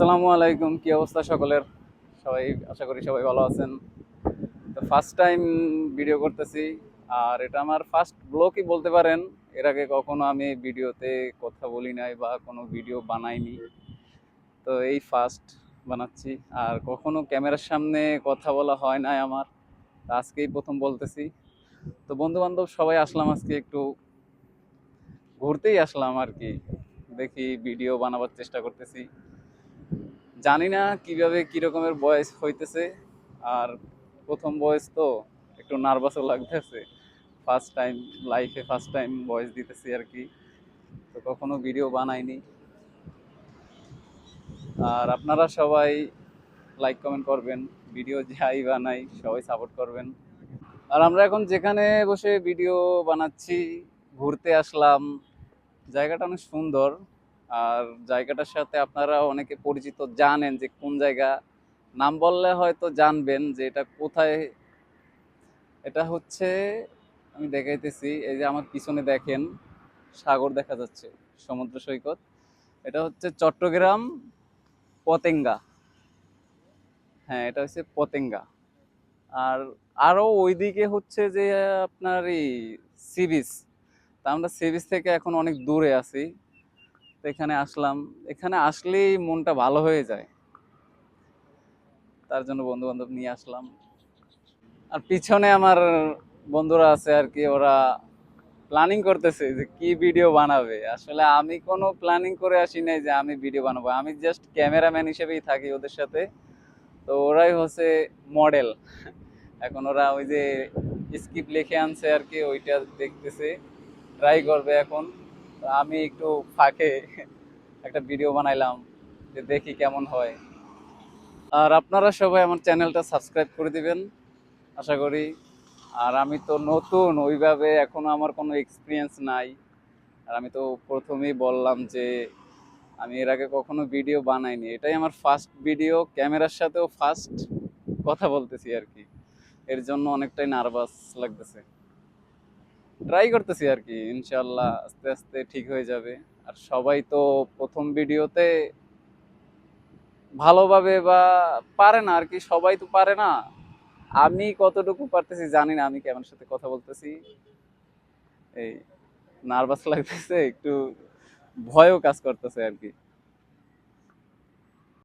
আসসালামু আলাইকুম, কি অবস্থা সকলের? সবাই আশা করি সবাই ভালো আছেন। তো ফার্স্ট টাইম ভিডিও করতেছি, আর এটা আমার ফার্স্ট ব্লগই বলতে পারেন। এর আগে কখনো আমি ভিডিওতে কথা বলি নাই বা কোনো ভিডিও বানাইনি। তো এই ফার্স্ট বানাচ্ছি, আর কখনো ক্যামেরার সামনে কথা বলা হয় নাই আমার। তো আজকেই প্রথম বলতেছি। তো বন্ধু বান্ধব সবাই আসলাম, আজকে একটু ঘুরতেই আসলাম আর কি। দেখি ভিডিও বানাবার চেষ্টা করতেছি। জানি না কিভাবে কি রকমের ভয়েস হইতেছে, আর প্রথম ভয়েস তো একটু নার্ভাসও লাগতেছে। ফার্স্ট টাইম লাইফে ফার্স্ট টাইম ভয়েস দিতেছি আর কি। তো কখনো ভিডিও বানাইনি। আর আপনারা সবাই লাইক কমেন্ট করবেন, ভিডিও যাই বানাই সবাই সাপোর্ট করবেন। আর আমরা এখন যেখানে বসে ভিডিও বানাচ্ছি, ঘুরতে আসলাম। জায়গাটা অনেক সুন্দর। আর জায়গাটার সাথে আপনারা অনেকে পরিচিত, জানেন যে কোন জায়গা। নাম বললে হয়তো জানবেন যে এটা কোথায়। এটা হচ্ছে, আমি দেখাইতেছি, এই যে আমার পিছনে দেখেন সাগর দেখা যাচ্ছে, সমুদ্র সৈকত। এটা হচ্ছে চট্টগ্রাম পতেঙ্গা। হ্যাঁ, এটা হচ্ছে পতেঙ্গা। আর আরো ওইদিকে হচ্ছে যে আপনার এই সি বিচ। তা আমরা সি বিচ থেকে এখন অনেক দূরে আছি। তো এখানে আসলাম। এখানে আসলেই মনটা ভালো হয়ে যায়, তার জন্য বন্ধু বান্ধব নিয়ে আসলাম। আর পিছনে আমার বন্ধুরা আছে আর কি, ওরা প্ল্যানিং করতেছে যে কি ভিডিও বানাবে। আসলে আমি কোনো প্ল্যানিং করে আসি নাই যে আমি ভিডিও বানাবো, আমি জাস্ট ক্যামেরাম্যান হিসেবেই থাকি ওদের সাথে। তো ওরাই হচ্ছে মডেল। এখন ওরা ওই যে স্ক্রিপ্ট লিখে আনছে আর কি, ওইটা দেখতেছে, ট্রাই করবে এখন। তো আমি একটু ফাঁকে একটা ভিডিও বানাইলাম, যে দেখি কেমন হয়। আর আপনারা সবাই আমার চ্যানেলটা সাবস্ক্রাইব করে দিবেন আশা করি। আর আমি তো নতুন, ওইভাবে এখনো আমার কোনো এক্সপিরিয়েন্স নাই। আর আমি তো প্রথমেই বললাম যে আমি এর আগে কখনো ভিডিও বানাইনি, এটাই আমার ফার্স্ট ভিডিও, ক্যামেরার সাথেও ফার্স্ট কথা বলতেছি আর কি। এর জন্য অনেকটাই নার্ভাস লাগতেছে। ট্রাই করতেছি আর কি, ইনশাল্লাহ আস্তে আস্তে ঠিক হয়ে যাবে। আর সবাই তো প্রথম ভিডিওতে ভালোভাবে বা পারে না আর কি, সবাই তো পারে না। আমি কতটুকু পারতেছি জানি না, আমি ক্যামেরার সাথে কথা বলতেছি, এই নার্ভাস লাগতেছে একটু, ভয়ও কাজ করতেছে আর কি।